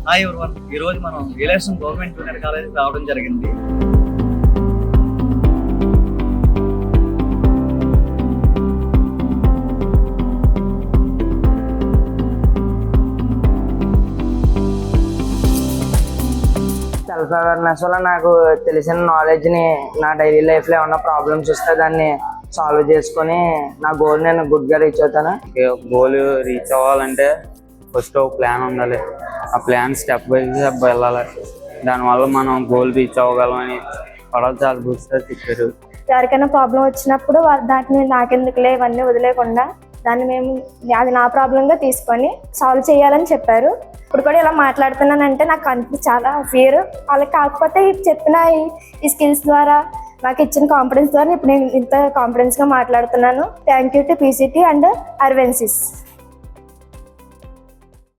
Hi everyone, ఈ రోజు మనం రిలేషన్ గవర్నమెంట్ జూనియర్ కాలేజ్ రావడం జరిగింది. సెల్ఫ్ అవేర్నెస్ వల్ల నాకు తెలిసిన నాలెడ్జ్ని నా డైలీ లైఫ్లో ఏమన్నా ప్రాబ్లమ్స్ వస్తే దాన్ని సాల్వ్ చేసుకొని నా గోల్ నేను గుడ్గా రీచ్ అవుతాను. గోల్ రీచ్ అవ్వాలంటే ఫస్ట్ ఒక ప్లాన్ ఉండాలి. ఆ ప్లాన్ స్టెప్ బై స్టెప్ వెళ్ళాలి. దానివల్ల మనం గోల్ రీచ్ అవ్వగలమని పడాలి చాలా బుక్స్ చెప్పారు. ఎవరికైనా ప్రాబ్లం వచ్చినప్పుడు దాన్ని నాకెందుకులే ఇవన్నీ వదిలేకుండా దాన్ని మేము అది నా ప్రాబ్లంగా తీసుకొని సాల్వ్ చేయాలని చెప్పారు. ఇప్పుడు కూడా ఇలా మాట్లాడుతున్నానంటే నాకు చాలా ఫియర్. వాళ్ళకి కాకపోతే చెప్పిన ఈ స్కిల్స్ ద్వారా నాకు ఇచ్చిన కాన్ఫిడెన్స్ ద్వారా ఇప్పుడు నేను ఇంత కాన్ఫిడెన్స్గా మాట్లాడుతున్నాను. Thank you to PCT and అర్వెన్సిస్.